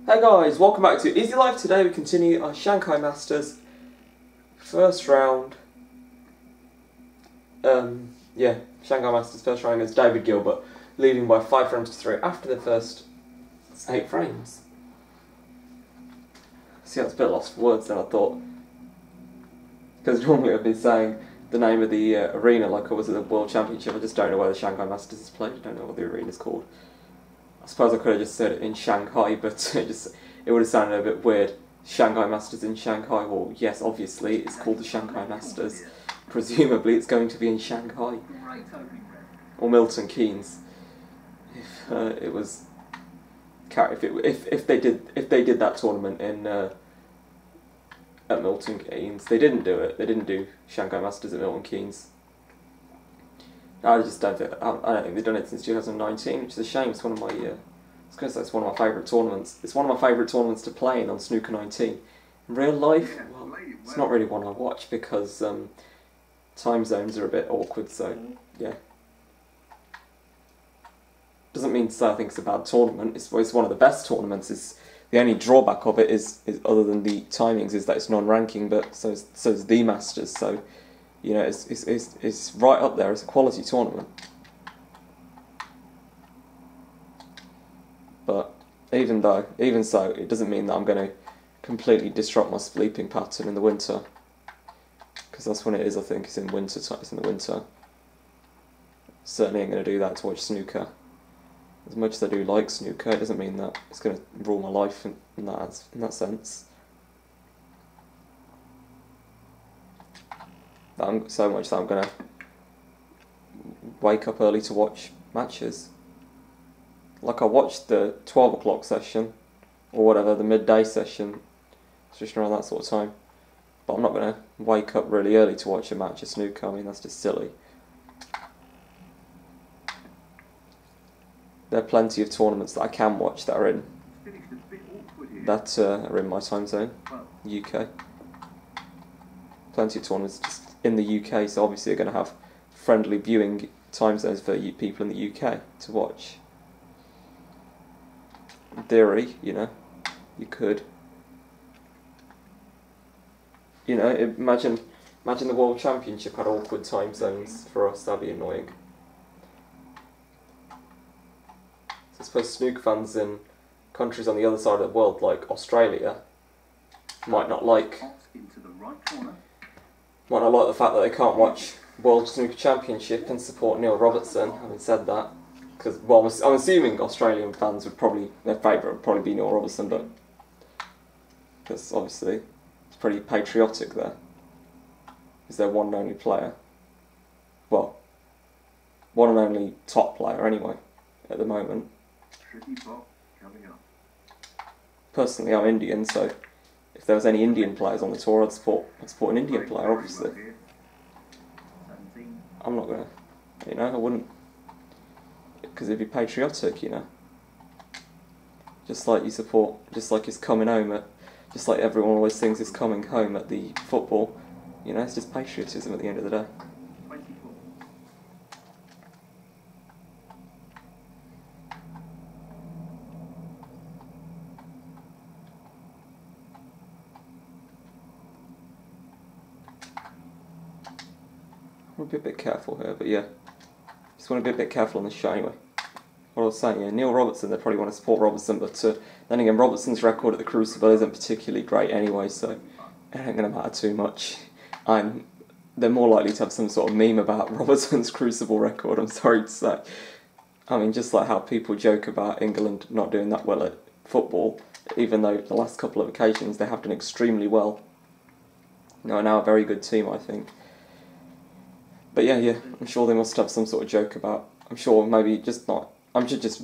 Hey guys, welcome back to Easy Life. Today we continue our Shanghai Masters first round. Shanghai Masters first round against David Gilbert, leading by 5 frames to 3 after the first 8 frames. See, that's a bit lost for words then, I thought. Because normally I've been saying the name of the arena like I was at the World Championship. I just don't know where the Shanghai Masters is played. I don't know what the arena's called. I suppose I could have just said it in Shanghai, but it would have sounded a bit weird. Shanghai Masters in Shanghai. Well, yes, obviously, it's called the Shanghai Masters. Presumably, it's going to be in Shanghai or Milton Keynes. If they did that tournament in at Milton Keynes, they didn't do it. They didn't do Shanghai Masters at Milton Keynes. I just don't think they've done it since 2019, which is a shame. It's one of my it's one of my favourite tournaments. It's one of my favourite tournaments to play in on Snooker 19. In real life, well, it's not really one I watch because time zones are a bit awkward. So yeah, doesn't mean to say I think it's a bad tournament. It's one of the best tournaments. The only drawback of it is other than the timings is that it's non-ranking, but so is the Masters. So you know, it's right up there as a quality tournament. But even so, it doesn't mean that I'm going to completely disrupt my sleeping pattern in the winter, because that's when it is. I think it's in winter time. It's in the winter. Certainly ain't going to do that to watch snooker. As much as I do like snooker, it doesn't mean that it's going to rule my life in that sense. So much that I'm going to wake up early to watch matches. Like I watched the 12 o'clock session, or whatever, the midday session, just around that sort of time. But I'm not going to wake up really early to watch a match of snooker. I mean, that's just silly. There are plenty of tournaments that I can watch that are in my time zone, UK. Plenty of tournaments just in the UK, so obviously they're going to have friendly viewing time zones for people in the UK to watch. In theory, you know, you could. You know, imagine the World Championship had awkward time zones for us. That'd be annoying. So I suppose snooker fans in countries on the other side of the world, like Australia, might not like the fact that they can't watch World Snooker Championship and support Neil Robertson. Having said that, because I'm assuming Australian fans their favourite would probably be Neil Robertson, but because obviously it's pretty patriotic there. He's their one and only player. Well, one and only top player anyway at the moment. Personally, I'm Indian, so if there was any Indian players on the tour, I'd support an Indian player, obviously. I'm not gonna, I wouldn't, because it'd be patriotic, Just like it's coming home just like everyone always sings it's coming home at the football, it's just patriotism at the end of the day. I'll be a bit careful here, but yeah. Just want to be a bit careful on this shot anyway. What I was saying, yeah, Neil Robertson, they probably want to support Robertson, but then again, Robertson's record at the Crucible isn't particularly great anyway, so it ain't going to matter too much. They're more likely to have some sort of meme about Robertson's Crucible record, I'm sorry to say. I mean, just like how people joke about England not doing that well at football, even though the last couple of occasions they have done extremely well. Now a very good team, I think. But yeah, I'm sure they must have some sort of joke about. I'm sure just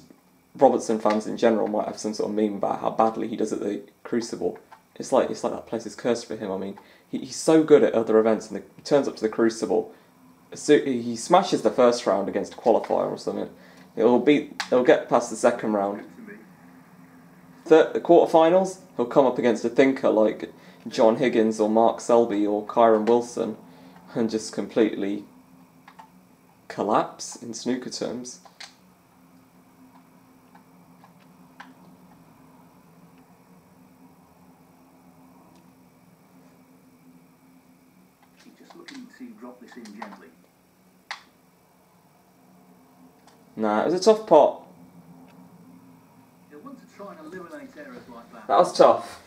Robertson fans in general might have some sort of meme about how badly he does at the Crucible. It's like that place is cursed for him. I mean, he's so good at other events, and he turns up to the Crucible. So he smashes the first round against a qualifier or something. It'll get past the second round. The quarterfinals, he'll come up against a thinker like John Higgins or Mark Selby or Kyron Wilson, and just completely collapse in snooker terms. looking to drop this in gently. Nah, it was a tough pot. You'll want to try and eliminate errors like that. That was tough.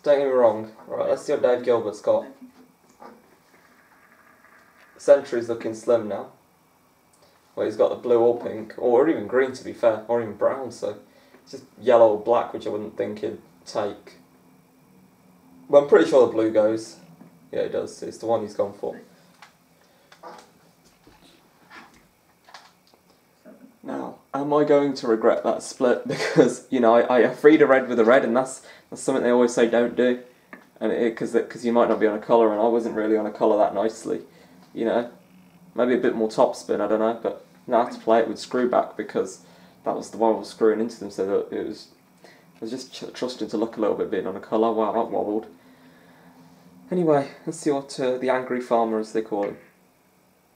Don't get me wrong. Right, let's see what Dave Gilbert's got. Century's looking slim now. Well, he's got the blue or pink, or even green to be fair, or even brown, so it's just yellow or black, which I wouldn't think he'd take. Well, I'm pretty sure the blue goes. Yeah, it does. It's the one he's gone for. Now, am I going to regret that split? Because, you know, I freed a red with a red, and that's something they always say don't do. And because you might not be on a colour, and I wasn't really on a colour that nicely. You know, maybe a bit more topspin, I don't know. But now I have to play it with screw back because that was the one I was screwing into them. So that I was just trusting to look a little bit being on a colour. Wow, that wobbled. Anyway, let's see what the angry farmer, as they call him,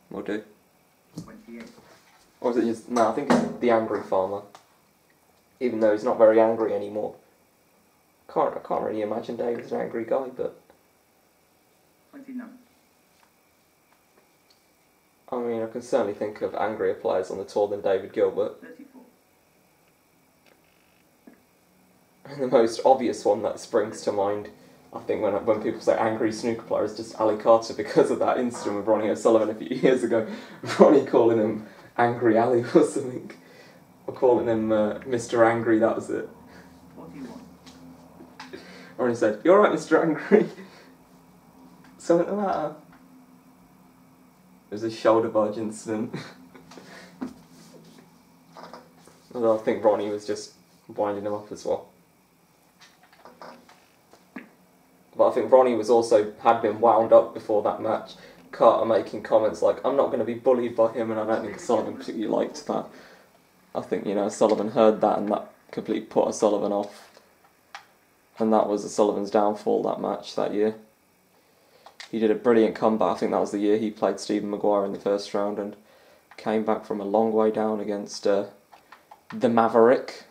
will do. 28. Or is it just... No, I think it's the angry farmer. Even though he's not very angry anymore. I can't really imagine David's an angry guy, but... 29. I mean, I can certainly think of angrier players on the tour than David Gilbert. 34. And the most obvious one that springs to mind, I think, when people say angry snooker player, is just Ali Carter, because of that incident with Ronnie O'Sullivan a few years ago. Ronnie calling him Angry Ali or something. Or calling him Mr. Angry, that was it. 41. Ronnie said, "You alright, Mr. Angry?" Something like that. It was a shoulder barge incident. Although I think Ronnie was just winding him up as well. But I think Ronnie had been wound up before that match. Carter making comments like, "I'm not going to be bullied by him," and I don't think Sullivan particularly liked that. I think, you know, Sullivan heard that and that completely put Sullivan off. And that was Sullivan's downfall, that match that year. He did a brilliant comeback. I think that was the year he played Stephen Maguire in the first round and came back from a long way down against the Maverick.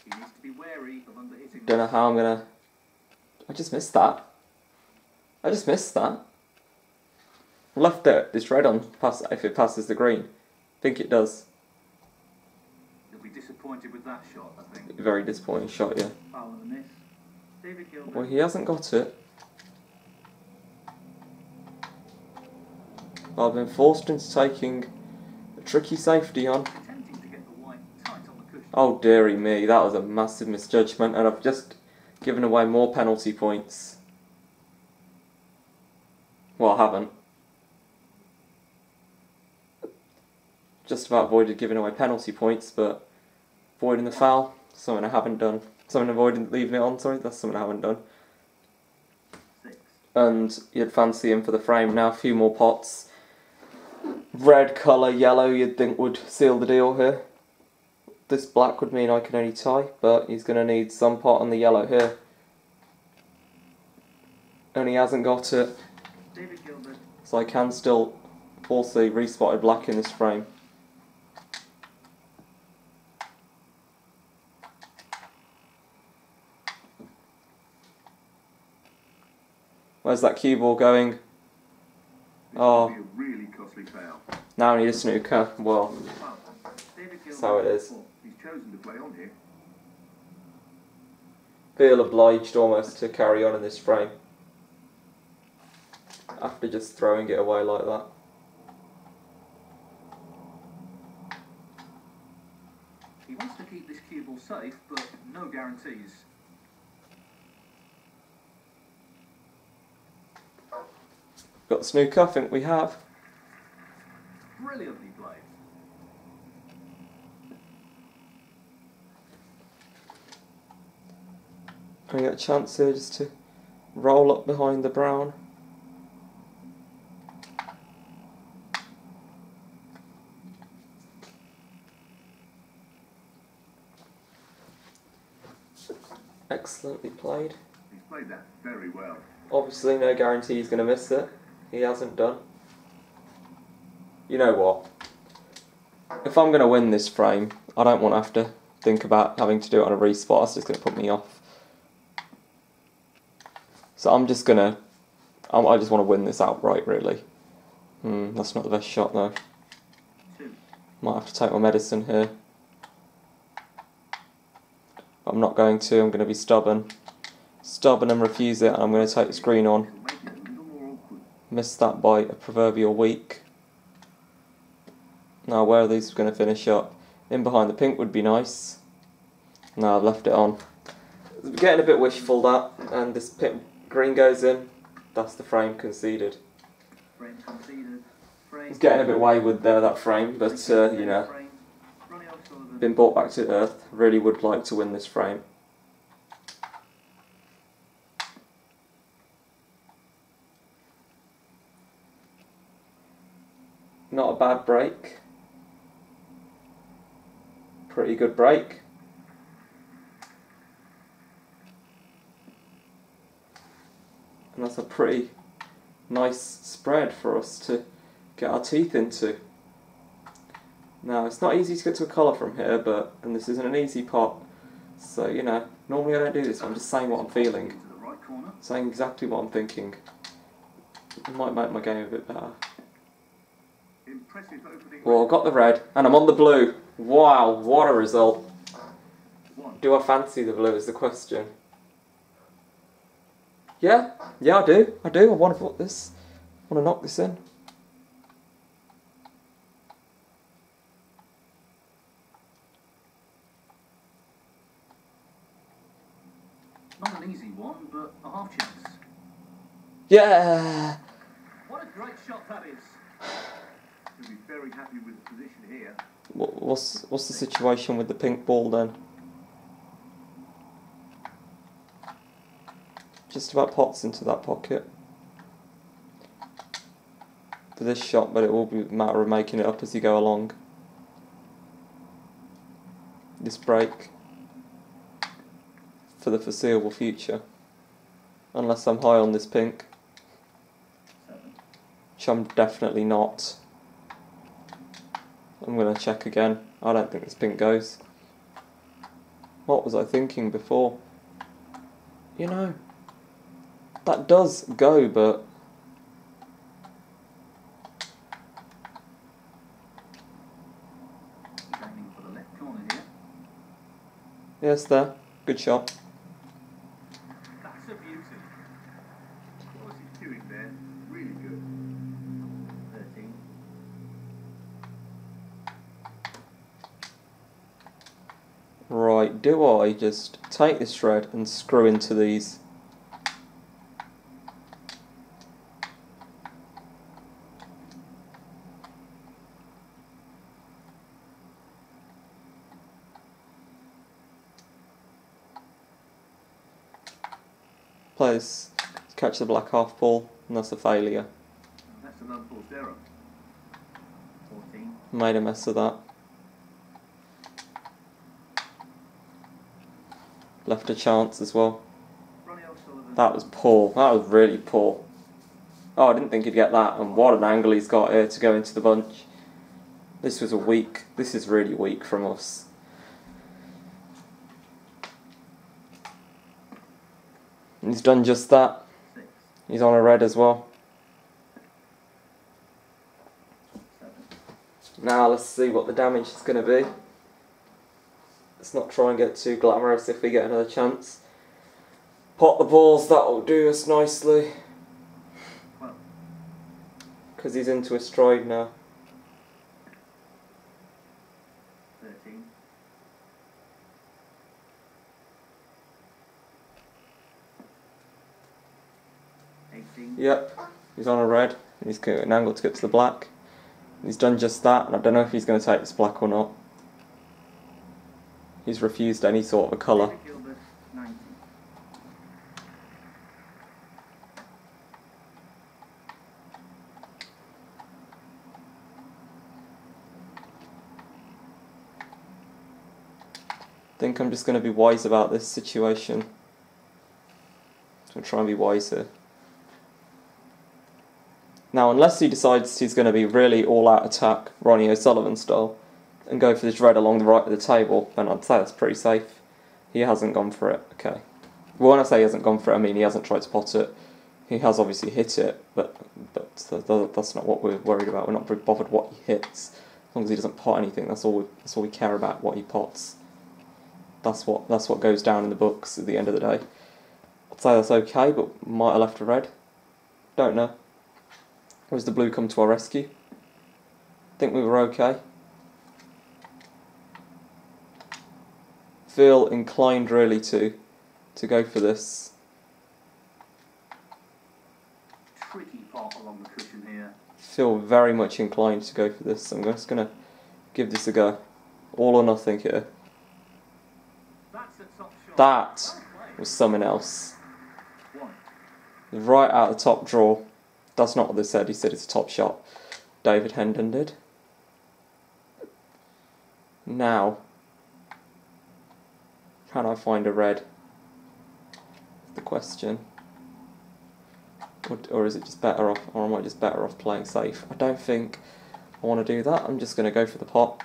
He needs to be wary of underhitting. Don't know how I'm going to... I just missed that. Left this red on if it passes the green. I think it does. He'll be disappointed with that shot, I think. Very disappointing shot, yeah. Foul and a miss. David Gilbert. Well, he hasn't got it. I've been forced into taking a tricky safety on. Attempting to get the white tight on the cushion. Oh dearie me, that was a massive misjudgment, and I've just given away more penalty points. Well, I haven't. Just about avoided giving away penalty points, but avoiding the foul, something I haven't done. Avoiding leaving it on, sorry, that's something I haven't done. 6. And you'd fancy him for the frame. Now a few more pots. Red colour, yellow you'd think would seal the deal here. This black would mean I can only tie, but he's going to need some pot on the yellow here. And he hasn't got it. David Gilbert. So I can still force a respotted black in this frame. Where's that cue ball going? Oh, This would be a really costly fail. now I need a snooker. Well, David that's Gilbert. how it is. He's chosen to play on here. Feel obliged almost to carry on in this frame. After just throwing it away like that. He wants to keep this cue ball safe, but no guarantees. Got the snooker, I think we have. Brilliantly played. I get a chance here just to roll up behind the brown. Excellently played. He's played that very well. Obviously no guarantee he's going to miss it. He hasn't done. You know what? If I'm going to win this frame, I don't want to have to think about having to do it on a respot. That's just going to put me off. So I'm just going to... I just want to win this outright, really. That's not the best shot though. 2. Might have to take my medicine here. But I'm not going to, I'm going to be stubborn. Stubborn and refuse it, and I'm going to take this green on. It'll make it a little more awkward. Missed that by a proverbial week. Now where are these going to finish up? In behind the pink would be nice. No, I've left it on. It's getting a bit wishful that, and this green goes in. That's the frame conceded. Frame conceded. Frame. It's getting a bit wayward there, that frame, but you know, Frame. Ronnie O'Sullivan. been brought back to earth. Really would like to win this frame. Not a bad break. Pretty good break. And that's a pretty nice spread for us to get our teeth into. Now, it's not easy to get to a colour from here, and this isn't an easy pot. So, you know, normally I don't do this, I'm just saying what I'm feeling. To the right corner. Saying exactly what I'm thinking. It might make my game a bit better. Impressive opening. Well, I got the red, and I'm on the blue. Wow, what a result. 1. Do I fancy the blue is the question. Yeah, I do. I want to put this. I want to knock this in. Not an easy one, but a half chance. Yeah. What a great shot that is. He'll be very happy with the position here. What's the situation with the pink ball then? Just about pots into that pocket for this shot, but it will be a matter of making it up as you go along. This break for the foreseeable future, unless I'm high on this pink, 7. which I'm definitely not. I'm going to check again. I don't think this pink goes. What was I thinking before? You know, that does go, but Aiming for the left corner here. yes, there. Good shot. That's a beauty. What was he doing there? Really good. 13. Right, do I just take this red and screw into these? Players catch the black half ball, and that's a failure. That's an unforced error. 14. Made a mess of that. Left a chance as well. Ronnie O'Sullivan. That was poor. That was really poor. Oh, I didn't think he'd get that, and what an angle he's got here to go into the bunch. This was this is really weak from us. And he's done just that. 6. He's on a red as well. 7. Now let's see what the damage is going to be. Let's not try and get too glamorous if we get another chance. Pot the balls, that'll do us nicely. 12. Because he's into a stride now. 13. 18. Yep, he's on a red. He's got an angle to get to the black. He's done just that, and I don't know if he's going to take this black or not. He's refused any sort of a colour. David Gilbert, 19. I think I'm just going to be wise about this situation. I'm try and be wise here. Now, unless he decides he's going to be really all-out attack, Ronnie O'Sullivan style, and go for this red along the right of the table, then I'd say that's pretty safe. He hasn't gone for it, okay. Well, when I say he hasn't gone for it, I mean he hasn't tried to pot it. He has obviously hit it, but So that's not what we're worried about. We're not very bothered what he hits. As long as he doesn't pot anything, that's all we care about, what he pots. That's what goes down in the books at the end of the day. I'd say that's okay, but might have left a red. Don't know. Or has the blue come to our rescue? Think we were okay. Feel inclined really to go for this. Tricky pot along the cushion here. Feel very much inclined to go for this. I'm just going to give this a go. All or nothing here. That's a top shot. That was something else. Right out of the top draw. That's not what they said. He said it's a top shot. David Hendon did. Now, can I find a red? That's the question. Or is it just better off, or am I just better off playing safe? I don't think I want to do that. I'm just going to go for the pot.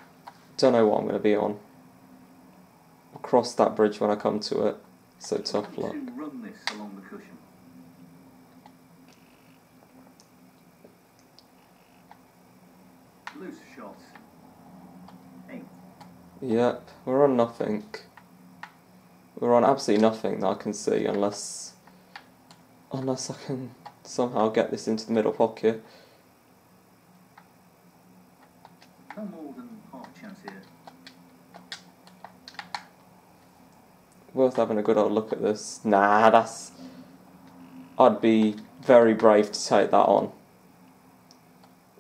Don't know what I'm going to be on. I'll cross that bridge when I come to it. So tough luck. Run this along the cushion. Loose shots. 8. Yep, we're on nothing. We're on absolutely nothing that I can see unless I can somehow get this into the middle pocket. No more than half a chance here. Worth having a good old look at this. Nah, I'd be very brave to take that on.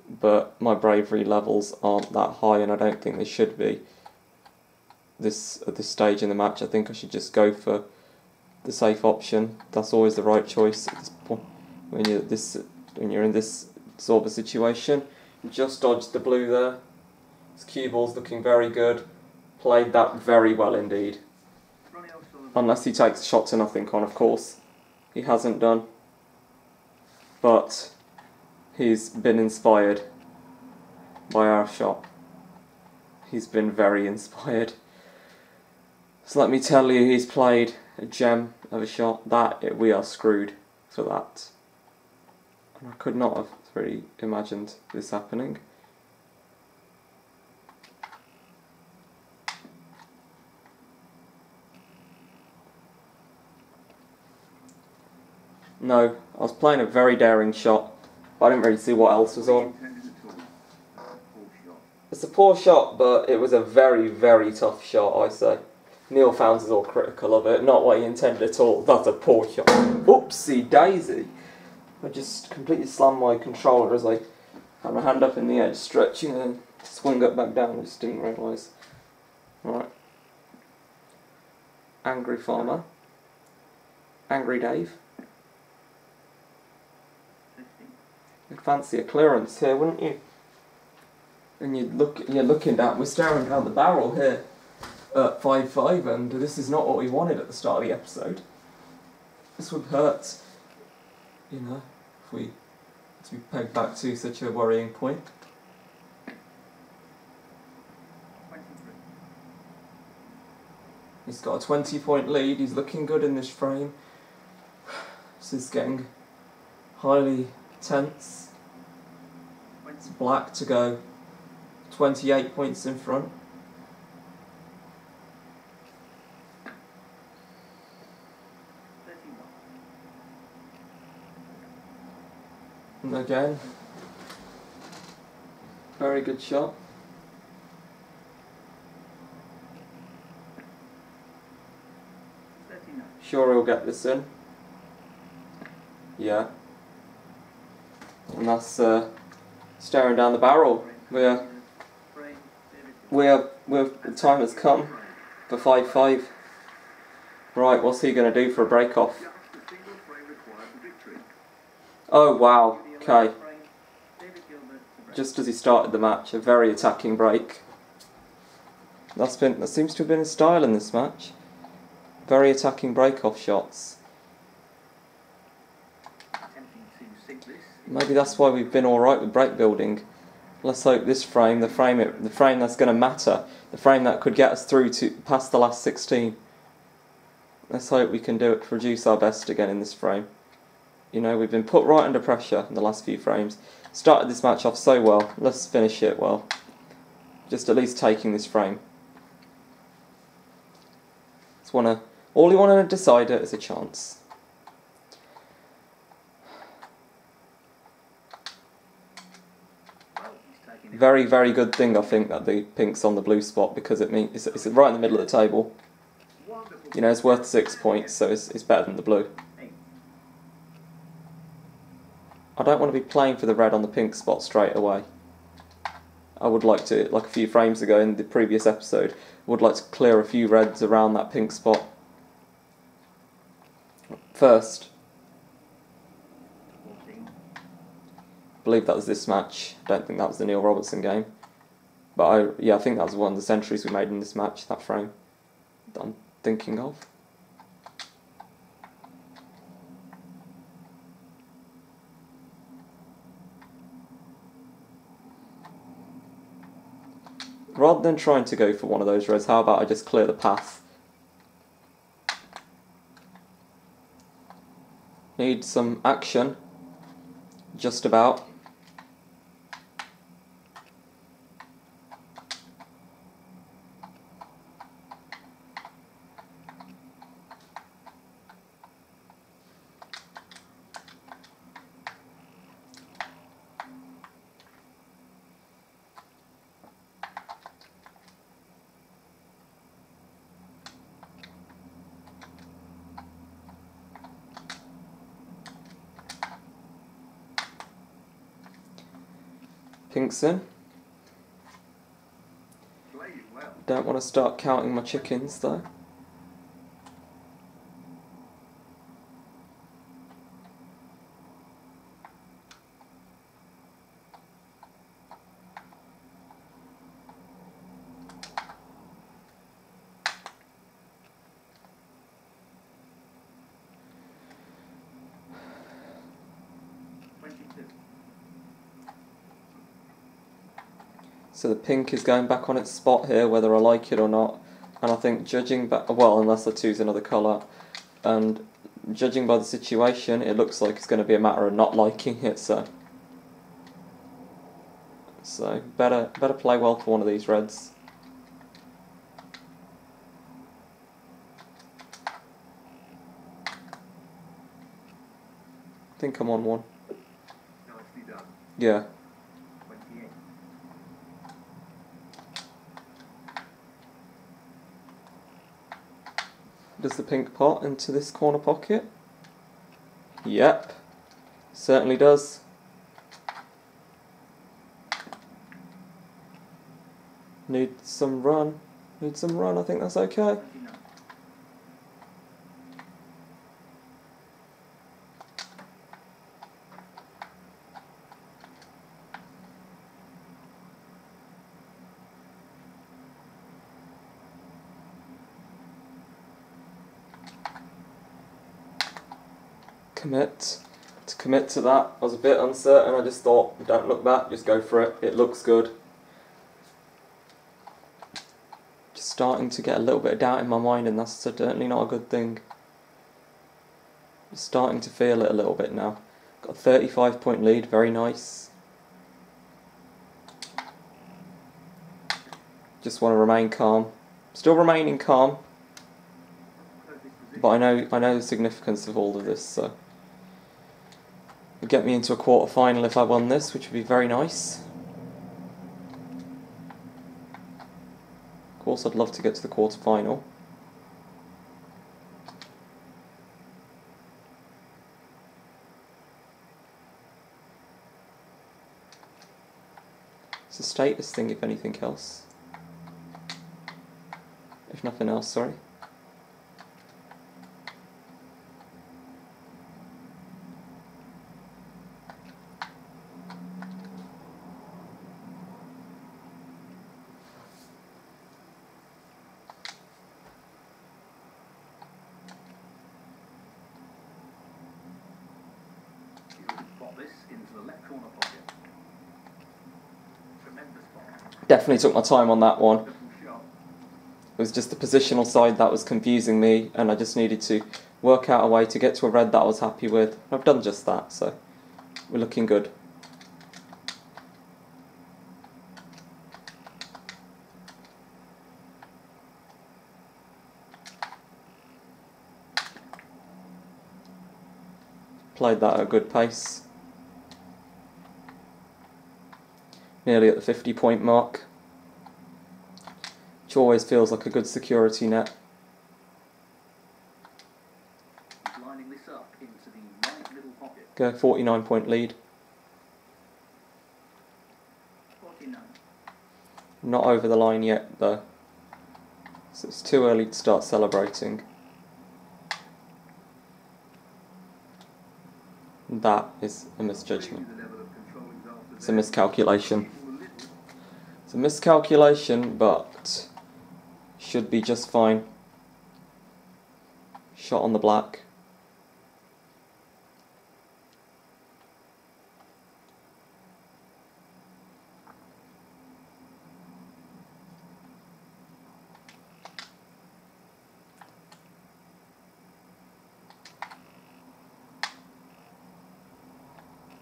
But my bravery levels aren't that high, and I don't think they should be. At this stage in the match, I think I should just go for the safe option. That's always the right choice at this point. When you're in this sort of a situation. Just dodged the blue there. His cue ball's looking very good. Played that very well indeed. Ronnie O'Sullivan. Unless he takes a shot to nothing on, of course. He hasn't done. But he's been inspired by our shot. He's been very inspired. So let me tell you, he's played a gem of a shot. We are screwed for that. And I could not have really imagined this happening. No, I was playing a very daring shot, but I didn't really see what else was on. It's a poor shot, but it was a very, very tough shot, I say. Neil Founds is all critical of it, not what he intended at all. That's a poor shot. Oopsie daisy! I just completely slammed my controller as I had my hand up in the edge, stretching and then swing it back down. I just didn't realise. Alright. Angry Farmer. Angry Dave. You'd fancy a clearance here, wouldn't you? And you're looking at, we're staring down the barrel here at 5-5, and this is not what we wanted at the start of the episode. This would hurt, you know, if we to be pegged back to such a worrying point. He's got a 20-point lead, he's looking good in this frame. This is getting highly tense. It's black to go 28 points in front. And again, very good shot. Sure he'll get this in. Yeah. And that's staring down the barrel. The time has come for 5-5. Right, what's he going to do for a break-off? Oh wow, okay. Just as he started the match, a very attacking break. That seems to have been his style in this match. Very attacking break-off shots. Maybe that's why we've been alright with break building. Let's hope this frame, the frame that's going to matter, the frame that could get us through to past the last 16. Let's hope we can produce our best again in this frame. You know, we've been put right under pressure in the last few frames. Started this match off so well. Let's finish it well. Just at least taking this frame. All you want in a decider is a chance. Very, very good thing, I think, that the pink's on the blue spot, because it means it's right in the middle of the table. You know, it's worth 6 points, so it's better than the blue. I don't want to be playing for the red on the pink spot straight away. I would like to, like a few frames ago in the previous episode, would like to clear a few reds around that pink spot first. I believe that was this match. I don't think that was the Neil Robertson game. But I think that was one of the centuries we made in this match, that frame that I'm thinking of. Rather than trying to go for one of those reds, how about I just clear the path? Need some action. Just about. Pink's in. Don't want to start counting my chickens though. So the pink is going back on its spot here, whether I like it or not. And I think judging back, well, unless I choose another colour, and judging by the situation, it looks like it's going to be a matter of not liking it. So better play well for one of these reds. I think I'm on one. Nicely done. Yeah. Does the pink pot into this corner pocket? Yep, certainly does. Need some run. I think that's okay. To commit to that. I was a bit uncertain. I just thought, don't look back, just go for it. It looks good. Just starting to get a little bit of doubt in my mind, and that's certainly not a good thing. Just starting to feel it a little bit now. Got a 35-point lead, very nice. Just want to remain calm. Still remaining calm. But I know the significance of all of this, so it'll get me into a quarter-final if I won this, which would be very nice. Of course, I'd love to get to the quarter-final. It's a status thing, if anything else. If nothing else, sorry. Definitely took my time on that one. It was just the positional side that was confusing me, and I just needed to work out a way to get to a red that I was happy with. I've done just that, so we're looking good. Played that at a good pace. Nearly at the 50-point mark, which always feels like a good security net. Lining this up into the right middle pocket. Go 49-point lead. 49. Not over the line yet though, so it's too early to start celebrating. That is a misjudgment. It's a miscalculation. It's a miscalculation, but should be just fine. Shot on the black.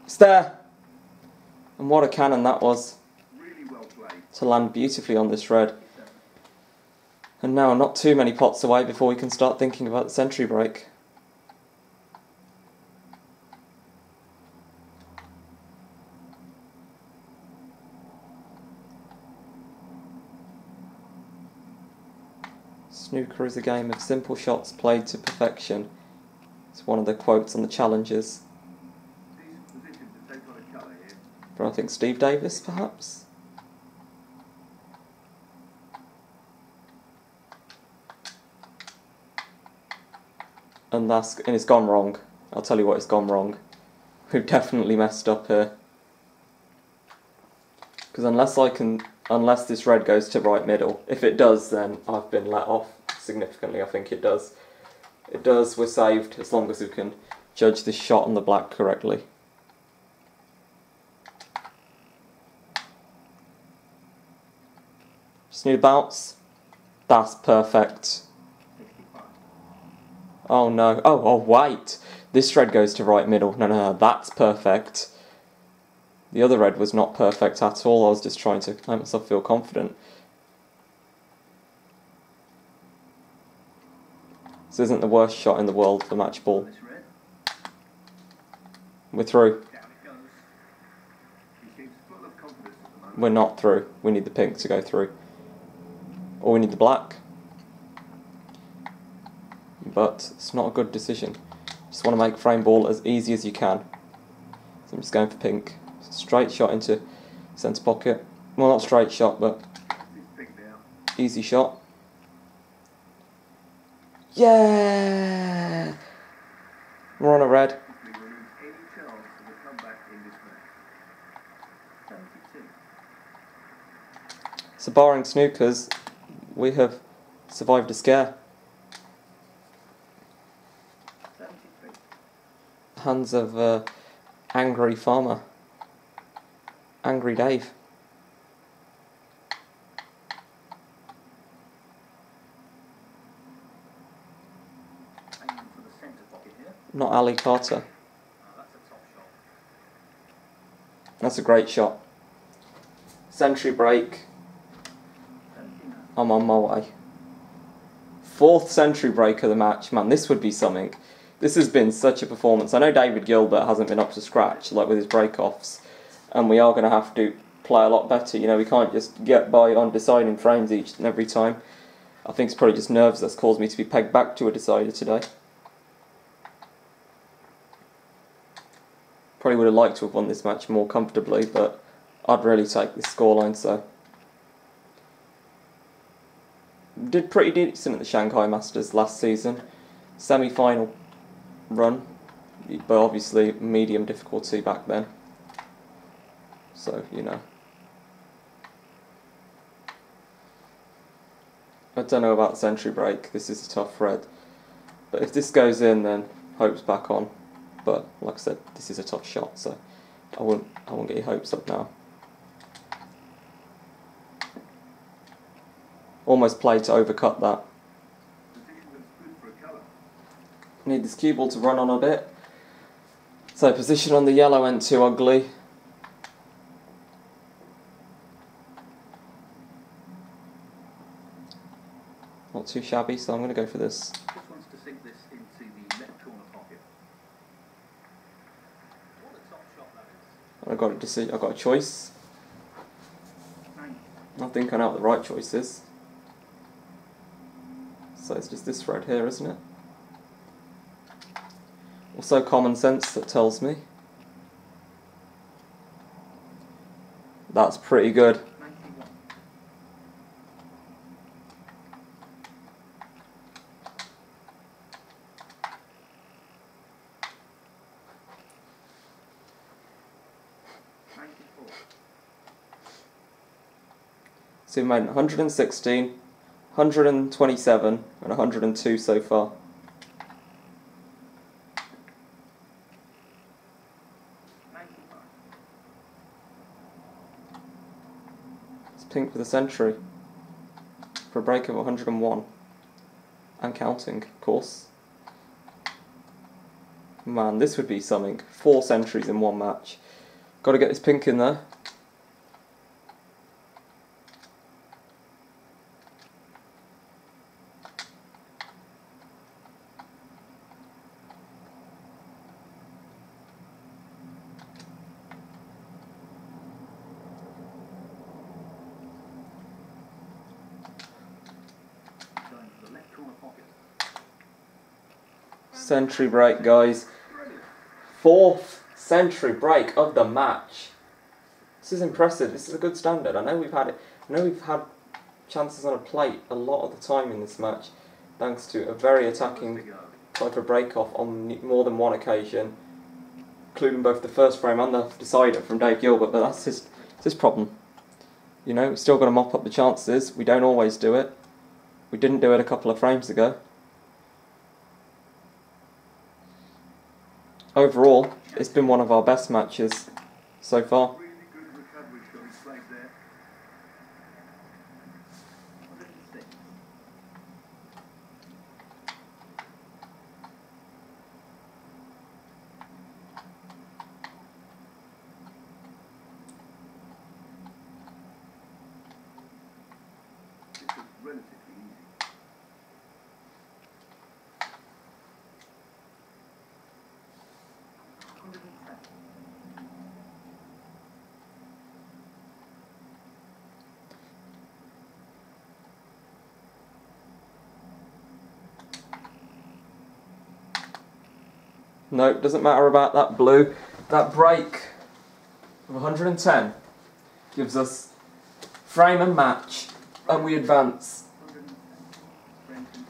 It's there! And what a cannon that was. Really well played. To land beautifully on this red. And now not too many pots away before we can start thinking about the century break. Snooker is a game of simple shots played to perfection. It's one of the quotes on the challenges. But I think Steve Davis, perhaps? And it's gone wrong. I'll tell you what, it's gone wrong. We've definitely messed up here. Because unless this red goes to right middle, if it does, then I've been let off significantly. I think it does. It does. We're saved as long as we can judge this shot on the black correctly. Just need a bounce. That's perfect. Oh no. Oh wait. This red goes to right middle. No, that's perfect. The other red was not perfect at all. I was just trying to make myself feel confident. This isn't the worst shot in the world for match ball. We're through. We're not through. We need the pink to go through. Or we need the black. But it's not a good decision. Just want to make frame ball as easy as you can. So I'm just going for pink. Straight shot into centre pocket. Well, not straight shot, but easy shot. Yeah! We're on a red. So barring snookers, we have survived a scare. Hands of angry farmer. Angry Dave. Not Ali Carter. That's a great shot. Century break. I'm on my way. 4th century break of the match. Man, this would be something. This has been such a performance. I know David Gilbert hasn't been up to scratch, like with his break-offs, and we are going to have to play a lot better. You know, we can't just get by on deciding frames each and every time. I think it's probably just nerves that's caused me to be pegged back to a decider today. Probably would have liked to have won this match more comfortably, but I'd really take this scoreline, so... Did pretty decent at the Shanghai Masters last season. Semi-final run, but obviously medium difficulty back then. So, you know. I don't know about the century break. This is a tough red. But if this goes in, then hope's back on. But like I said, this is a tough shot, so I won't get your hopes up now. Almost played to overcut that. Need this cue ball to run on a bit. So position on the yellow end too ugly. Not too shabby, so I'm going to go for this. Just wants to sink this into the left corner pocket. What a top shot that is. I've got a choice. I think I know what the right choice is. So it's just this red here, isn't it? Also common sense that tells me. That's pretty good. 91. So we've made 116, 127 and 102 so far. It's pink for the century. For a break of 101. And counting, of course. Man, this would be something. 4 centuries in one match. Got to get this pink in there. Century break, guys. 4th century break of the match. This is impressive. This is a good standard. I know we've had chances on a plate a lot of the time in this match, thanks to a very attacking type of break off on more than one occasion, including both the first frame and the decider from Dave Gilbert. But that's his problem. You know, we've still got to mop up the chances. We don't always do it. We didn't do it a couple of frames ago. Overall, it's been one of our best matches so far. Really good recovery shot he's played there. 106. This is relatively easy. No, doesn't matter about that blue. That break of 110 gives us frame and match, and we advance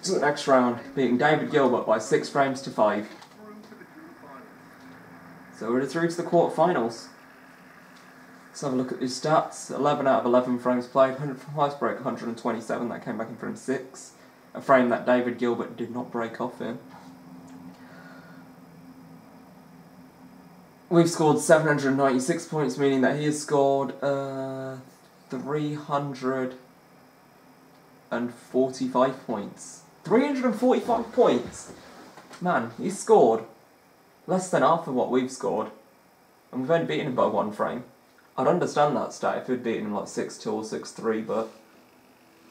to the next round, beating David Gilbert by 6 frames to 5. So we're through to the quarterfinals. Let's have a look at these stats. 11 out of 11 frames played. Highest break 127. That came back in frame 6. A frame that David Gilbert did not break off in. We've scored 796 points, meaning that he has scored 345 points. 345 points! Man, he's scored less than half of what we've scored. And we've only beaten him by 1 frame. I'd understand that stat if we'd beaten him like 6-2 or 6-3, but...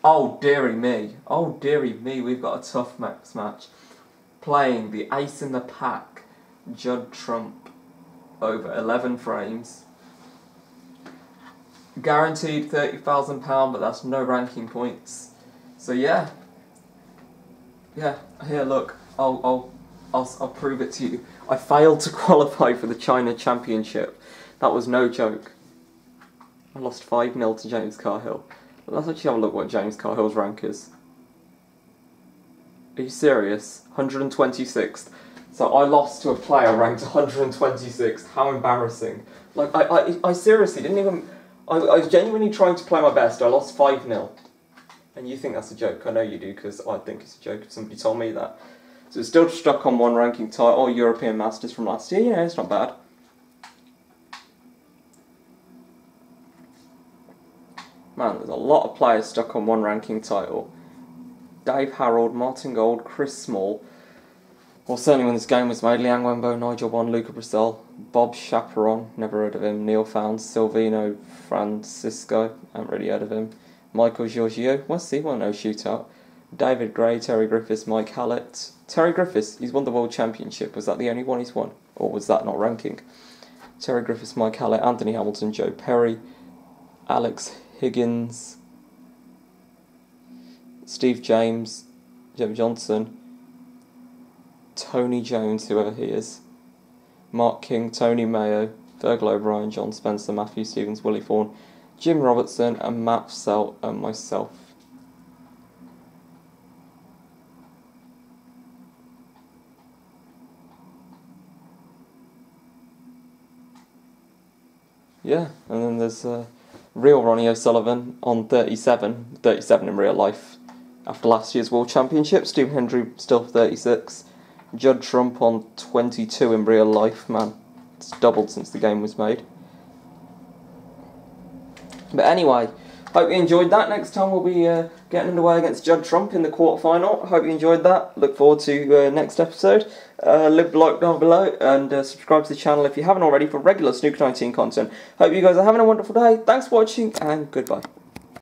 oh dearie me. Oh dearie me, we've got a tough match. Playing the ace in the pack, Judd Trump. Over 11 frames. Guaranteed £30,000, but that's no ranking points. So yeah. Yeah, here look, I'll prove it to you. I failed to qualify for the China Championship. That was no joke. I lost 5-0 to James Carhill. But let's actually have a look what James Carhill's rank is. Are you serious? 126th. So I lost to a player ranked 126th. How embarrassing. Like, I seriously didn't even... I was genuinely trying to play my best. I lost 5-0. And you think that's a joke. I know you do, because I think it's a joke. Somebody told me that. So it's still stuck on 1 ranking title. European Masters from last year. Yeah, it's not bad. Man, there's a lot of players stuck on 1 ranking title. Dave Harold, Martin Gold, Chris Small... Well, certainly when this game was made, Liang Wenbo, Nigel Bond, Luca Bristol, Bob Chaperon, never heard of him, Neil Founds, Silvino Francisco, haven't really heard of him, Michael Giorgio, what's he? Well, no shootout, David Gray, Terry Griffiths, Mike Hallett. Terry Griffiths, he's won the World Championship. Was that the only one he's won? Or was that not ranking? Terry Griffiths, Mike Hallett, Anthony Hamilton, Joe Perry, Alex Higgins, Steve James, Jim Johnson, Tony Jones, whoever he is, Mark King, Tony Mayo, Virgil O'Brien, John Spencer, Matthew Stevens, Willie Fawn, Jim Robertson, and Matt Selt, and myself. Yeah, and then there's real Ronnie O'Sullivan on 37 in real life after last year's World Championship. Stephen Hendry still 36. Judd Trump on 22 in real life. Man, it's doubled since the game was made. But anyway, hope you enjoyed that. Next time we'll be getting underway against Judd Trump in the quarterfinal. Hope you enjoyed that. Look forward to next episode. Leave a like down below and subscribe to the channel if you haven't already for regular Snooker 19 content. Hope you guys are having a wonderful day. Thanks for watching and goodbye.